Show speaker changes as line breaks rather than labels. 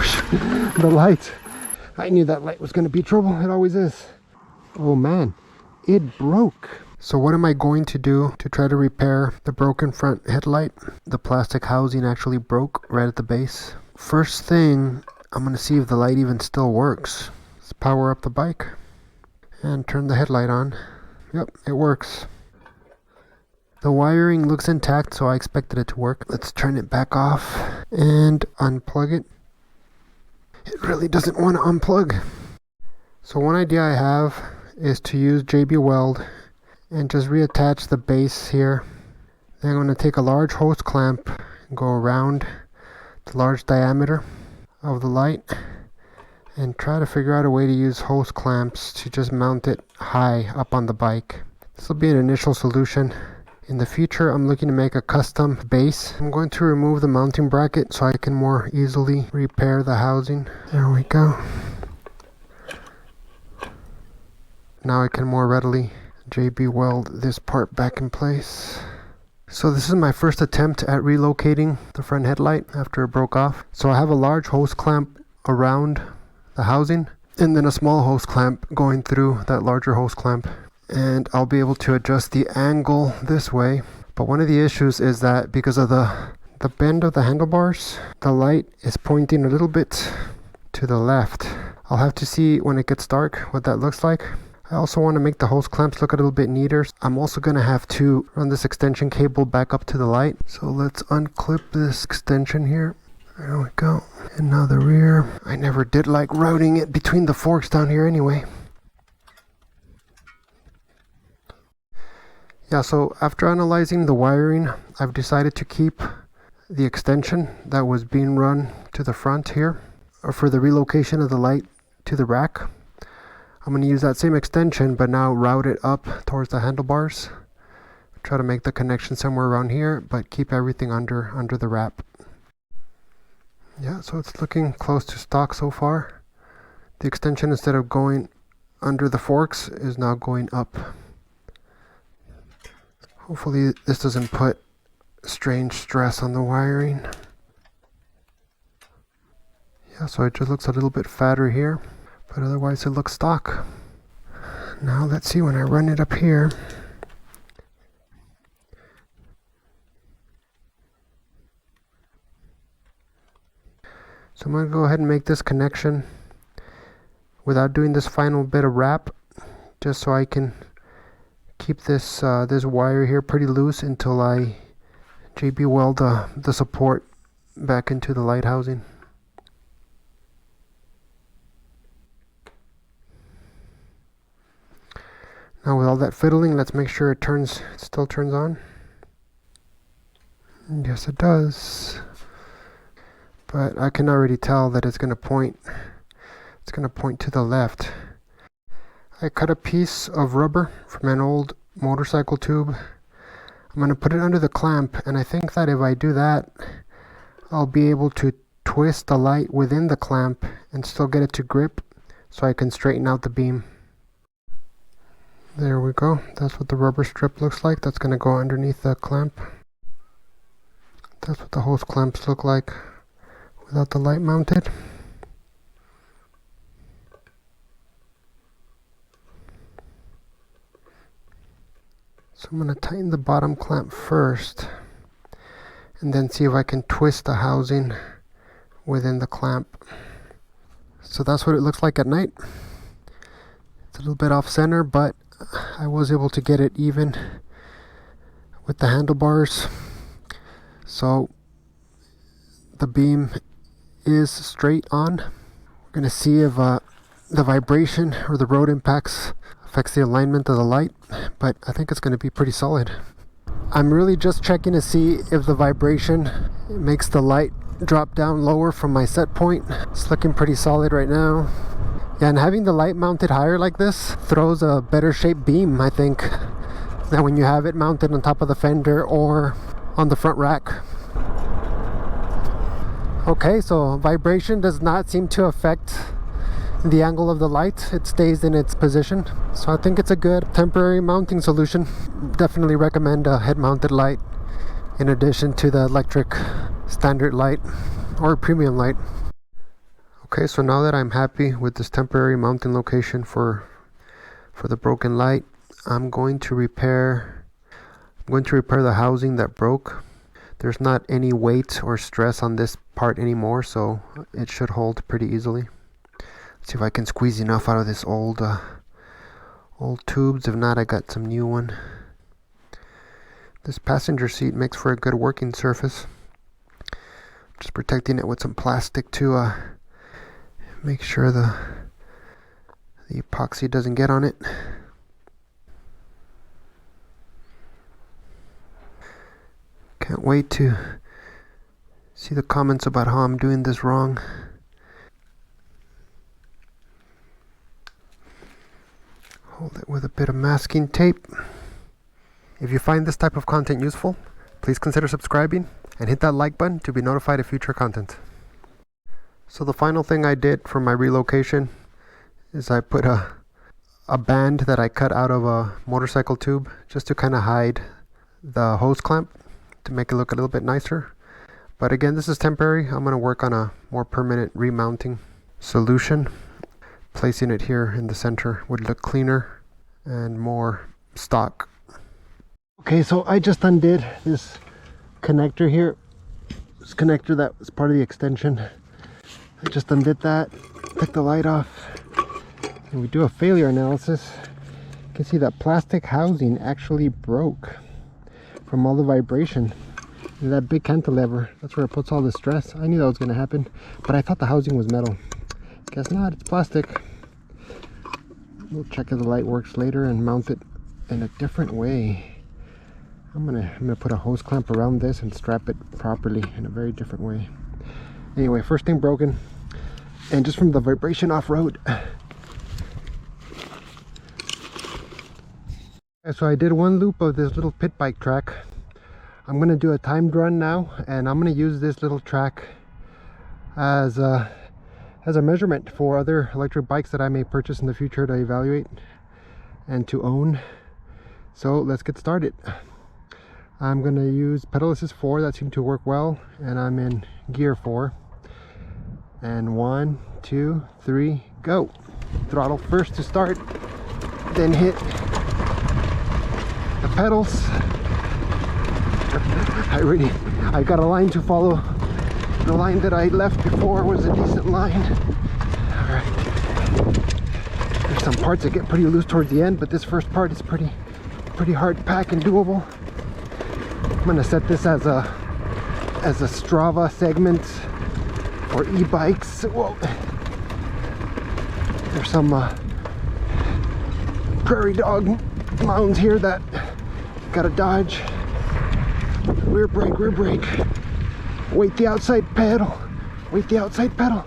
gosh, the light. I knew that light was going to be trouble. It always is. Oh man, it broke. So what am I going to do to try to repair the broken front headlight? The plastic housing actually broke right at the base. First thing, I'm going to see if the light even still works. Let's power up the bike and turn the headlight on. Yep, it works. The wiring looks intact, so I expected it to work. Let's turn it back off and unplug it. It really doesn't want to unplug. So one idea I have is to use JB Weld and just reattach the base here. Then I'm going to take a large hose clamp and go around the large diameter of the light and try to figure out a way to use hose clamps to just mount it high up on the bike. This will be an initial solution. In the future, I'm looking to make a custom base. I'm going to remove the mounting bracket so I can more easily repair the housing. There we go. Now I can more readily JB Weld this part back in place. So this is my first attempt at relocating the front headlight after it broke off. So I have a large hose clamp around the housing and then a small hose clamp going through that larger hose clamp. And I'll be able to adjust the angle this way. But one of the issues is that because of the bend of the handlebars, the light is pointing a little bit to the left. I'll have to see when it gets dark what that looks like. I also want to make the hose clamps look a little bit neater. I'm also going to have to run this extension cable back up to the light. So let's unclip this extension here. There we go. And now the rear. I never did like routing it between the forks down here anyway. Yeah, so after analyzing the wiring, I've decided to keep the extension that was being run to the front here, or for the relocation of the light to the rack. I'm going to use that same extension, but now route it up towards the handlebars. Try to make the connection somewhere around here, but keep everything under the wrap. Yeah, so it's looking close to stock so far. The extension, instead of going under the forks, is now going up. Hopefully this doesn't put strange stress on the wiring. Yeah, so it just looks a little bit fatter here, but otherwise it looks stock. Now let's see when I run it up here. So I'm going to go ahead and make this connection without doing this final bit of wrap, just so I can keep this this wire here pretty loose until I JB Weld the support back into the light housing. Now with all that fiddling, let's make sure it still turns on. Yes, it does. But I can already tell that it's going to point to the left. I cut a piece of rubber from an old motorcycle tube. I'm going to put it under the clamp, and I think that if I do that, I'll be able to twist the light within the clamp and still get it to grip so I can straighten out the beam. There we go. That's what the rubber strip looks like. That's going to go underneath the clamp. That's what the hose clamps look like without the light mounted. So I'm going to tighten the bottom clamp first and then see if I can twist the housing within the clamp. So that's what it looks like at night. It's a little bit off center, but I was able to get it even with the handlebars. So the beam is straight on. We're going to see if the vibration or the road impacts affects the alignment of the light, but I think it's going to be pretty solid. I'm really just checking to see if the vibration makes the light drop down lower from my set point. It's looking pretty solid right now. Yeah, and having the light mounted higher like this throws a better shaped beam, I think, than when you have it mounted on top of the fender or on the front rack. Okay, so vibration does not seem to affect the angle of the light. It stays in its position, so I think it's a good temporary mounting solution. Definitely recommend a head mounted light in addition to the electric standard light or premium light. Okay, so now that I'm happy with this temporary mounting location for the broken light, I'm going to repair the housing that broke. There's not any weight or stress on this part anymore, so it should hold pretty easily. Let's see if I can squeeze enough out of this old tubes. If not, I got some new one. This passenger seat makes for a good working surface. Just protecting it with some plastic to make sure the epoxy doesn't get on it. Can't wait to see the comments about how I'm doing this wrong. Hold it with a bit of masking tape. If you find this type of content useful, please consider subscribing and hit that like button to be notified of future content. So the final thing I did for my relocation is I put a band that I cut out of a motorcycle tube just to kind of hide the hose clamp to make it look a little bit nicer. But again, this is temporary. I'm going to work on a more permanent remounting solution. Placing it here in the center would look cleaner and more stock. Okay, so I just undid this connector here. This connector that was part of the extension. I just undid that, took the light off, and we do a failure analysis. You can see that plastic housing actually broke from all the vibration. And that big cantilever, that's where it puts all the stress. I knew that was going to happen, but I thought the housing was metal. Guess not, it's plastic. We'll check if the light works later and mount it in a different way. I'm gonna put a hose clamp around this and strap it properly in a very different way. Anyway, first thing broken, and just from the vibration off-road. So I did one loop of this little pit bike track. I'm gonna do a timed run now, and I'm gonna use this little track as a measurement for other electric bikes that I may purchase in the future to evaluate and to own. So let's get started. I'm gonna use pedal assist 4, that seemed to work well, and I'm in gear 4. And 1, 2, 3, go. Throttle first to start, then hit the pedals. I got a line to follow. The line that I left before was a decent line. Alright. There's some parts that get pretty loose towards the end, but this first part is pretty hard pack and doable. I'm gonna set this as a Strava segment for e-bikes. Whoa. There's some prairie dog mounds here that gotta dodge. Rear brake. Wait the outside pedal. Wait the outside pedal.